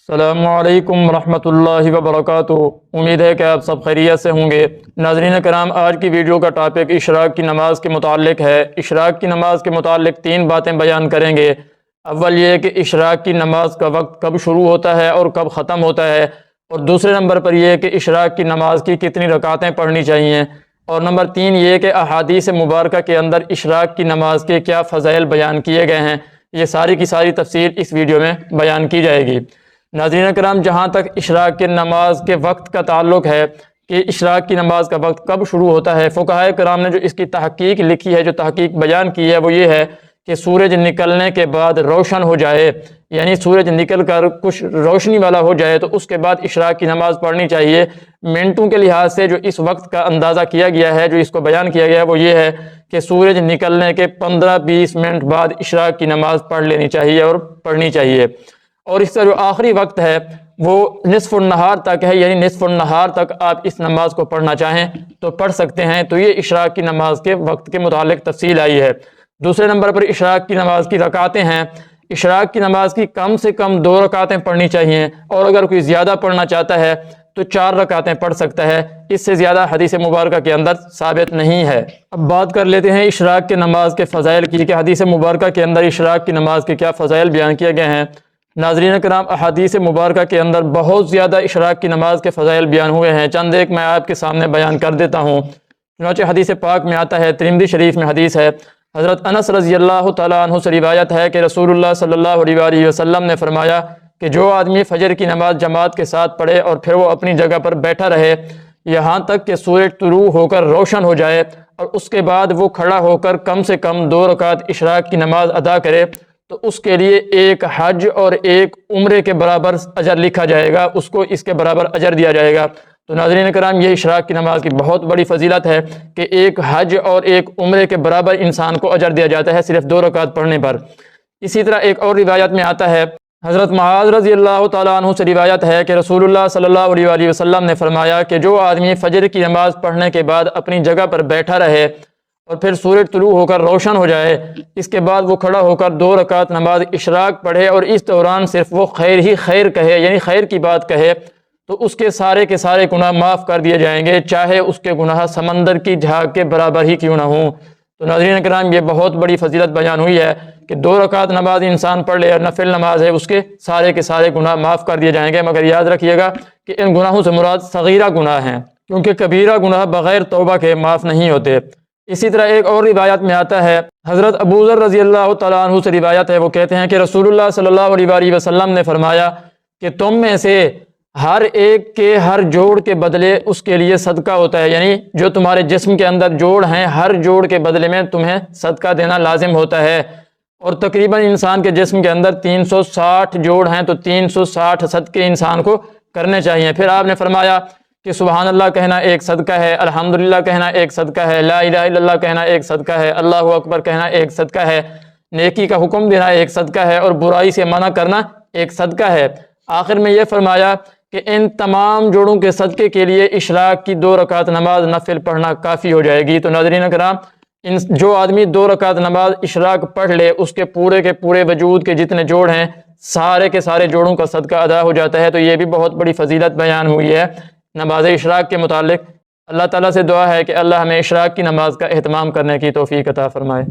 السلام علیکم ورحمۃ اللہ وبرکاتہ۔ امید ہے کہ آپ سب خیریت سے ہوں گے۔ ناظرین کرام، آج کی ویڈیو کا ٹاپک اشراق کی نماز کے متعلق ہے۔ اشراق کی نماز کے متعلق 3 باتیں بیان کریں گے۔ اول یہ کہ اشراق کی نماز کا وقت کب شروع ہوتا ہے اور کب ختم ہوتا ہے، اور دوسرے نمبر پر یہ کہ اشراق کی نماز کی کتنی رکعتیں پڑھنی چاہیے، اور نمبر 3 یہ کہ احادیث مبارکہ کے اندر اشراق کی نماز کے کیا فضائل بیان کیے گئے ہیں۔ یہ ساری کی ساری تفصیل اس ویڈیو میں بیان کی جائے گی۔ ناظرین کرام، جہاں تک اشراق کی نماز کے وقت کا تعلق ہے کہ اشراق کی نماز کا وقت کب شروع ہوتا ہے، فقہائے کرام نے جو اس کی تحقیق لکھی ہے، جو تحقیق بیان کی ہے، وہ یہ ہے کہ سورج نکلنے کے بعد روشن ہو جائے، یعنی سورج نکل کر کچھ روشنی والا ہو جائے تو اس کے بعد اشراق کی نماز پڑھنی چاہیے۔ منٹوں کے لحاظ سے جو اس وقت کا اندازہ کیا گیا ہے، جو اس کو بیان کیا گیا ہے، وہ یہ ہے کہ سورج نکلنے کے 15-20 منٹ بعد اشراق کی نماز پڑھ لینی چاہیے اور پڑھنی چاہیے۔ اور اس کا جو آخری وقت ہے وہ نصف النہار تک ہے، یعنی نصف النہار تک آپ اس نماز کو پڑھنا چاہیں تو پڑھ سکتے ہیں۔ تو یہ اشراق کی نماز کے وقت کے متعلق تفصیل آئی ہے۔ دوسرے نمبر پر اشراق کی نماز کی رکعتیں ہیں۔ اشراق کی نماز کی کم سے کم 2 رکعتیں پڑھنی چاہیے، اور اگر کوئی زیادہ پڑھنا چاہتا ہے تو 4 رکعتیں پڑھ سکتا ہے۔ اس سے زیادہ حدیث مبارکہ کے اندر ثابت نہیں ہے۔ اب بات کر لیتے ہیں اشراق کی نماز کے فضائل کی کہ حدیث مبارکہ کے اندر اشراق کی نماز کے کیا فضائل بیان کیے گئے ہیں۔ ناظرین کرام، احادیث مبارکہ کے اندر بہت زیادہ اشراق کی نماز کے فضائل بیان ہوئے ہیں۔ چند ایک میں آپ کے سامنے بیان کر دیتا ہوں۔ چنانچہ حدیث پاک میں آتا ہے، ترمذی شریف میں حدیث ہے، حضرت انس رضی اللہ تعالیٰ عنہ سے روایت ہے کہ رسول اللہ صلی اللہ علیہ وسلم نے فرمایا کہ جو آدمی فجر کی نماز جماعت کے ساتھ پڑھے اور پھر وہ اپنی جگہ پر بیٹھا رہے یہاں تک کہ سورج طلوع ہو کر روشن ہو جائے، اور اس کے بعد وہ کھڑا ہو کر کم سے کم 2 رکعت اشراق کی نماز ادا کرے، تو اس کے لیے ایک حج اور ایک عمرے کے برابر اجر لکھا جائے گا، اس کو اس کے برابر اجر دیا جائے گا۔ تو ناظرین کرام، یہ اشراق کی نماز کی بہت بڑی فضیلت ہے کہ ایک حج اور ایک عمرے کے برابر انسان کو اجر دیا جاتا ہے صرف 2 رکعت پڑھنے پر۔ اسی طرح ایک اور روایت میں آتا ہے، حضرت معاذ رضی اللہ تعالیٰ عنہ سے روایت ہے کہ رسول اللہ صلی اللہ علیہ وسلم نے فرمایا کہ جو آدمی فجر کی نماز پڑھنے کے بعد اپنی جگہ پر بیٹھا رہے اور پھر سورج طلوع ہو کر روشن ہو جائے، اس کے بعد وہ کھڑا ہو کر 2 رکعت نماز اشراق پڑھے اور اس دوران صرف وہ خیر ہی خیر کہے، یعنی خیر کی بات کہے، تو اس کے سارے گناہ معاف کر دیے جائیں گے، چاہے اس کے گناہ سمندر کی جھاگ کے برابر ہی کیوں نہ ہوں۔ تو ناظرین کرام، یہ بہت بڑی فضیلت بیان ہوئی ہے کہ 2 رکعت نماز انسان پڑھ لے اور نفل نماز ہے، اس کے سارے گناہ معاف کر دیے جائیں گے، مگر یاد رکھیے گا کہ ان گناہوں سے مراد صغیرہ گناہ ہیں، کیونکہ کبیرہ گناہ بغیر توبہ کے معاف نہیں ہوتے۔ اسی طرح ایک اور روایت میں آتا ہے، حضرت ابو ذر رضی اللہ تعالیٰ عنہ سے روایت ہے، وہ کہتے ہیں کہ رسول اللہ صلی اللہ علیہ وسلم نے فرمایا کہ تم میں سے ہر ایک کے ہر جوڑ کے بدلے اس کے لیے صدقہ ہوتا ہے، یعنی جو تمہارے جسم کے اندر جوڑ ہیں، ہر جوڑ کے بدلے میں تمہیں صدقہ دینا لازم ہوتا ہے، اور تقریباً انسان کے جسم کے اندر 360 جوڑ ہیں، تو 360 صدقے انسان کو کرنے چاہیے۔ پھر آپ نے فرمایا کہ سبحان اللہ کہنا ایک صدقہ ہے، الحمدللہ کہنا ایک صدقہ ہے، لا الہ الا اللہ کہنا ایک صدقہ ہے، اللہ اکبر کہنا ایک صدقہ ہے، نیکی کا حکم دینا ایک صدقہ ہے، اور برائی سے منع کرنا ایک صدقہ ہے۔ آخر میں یہ فرمایا کہ ان تمام جوڑوں کے صدقے کے لیے اشراق کی 2 رکعت نماز نفل پڑھنا کافی ہو جائے گی۔ تو ناظرین کرام، جو آدمی 2 رکعت نماز اشراق پڑھ لے، اس کے پورے وجود کے جتنے جوڑ ہیں، سارے کے سارے جوڑوں کا صدقہ ادا ہو جاتا ہے۔ تو یہ بھی بہت بڑی فضیلت بیان ہوئی ہے نماز اشراق کے متعلق۔ اللہ تعالیٰ سے دعا ہے کہ اللہ ہمیں اشراق کی نماز کا اہتمام کرنے کی توفیق عطا فرمائے۔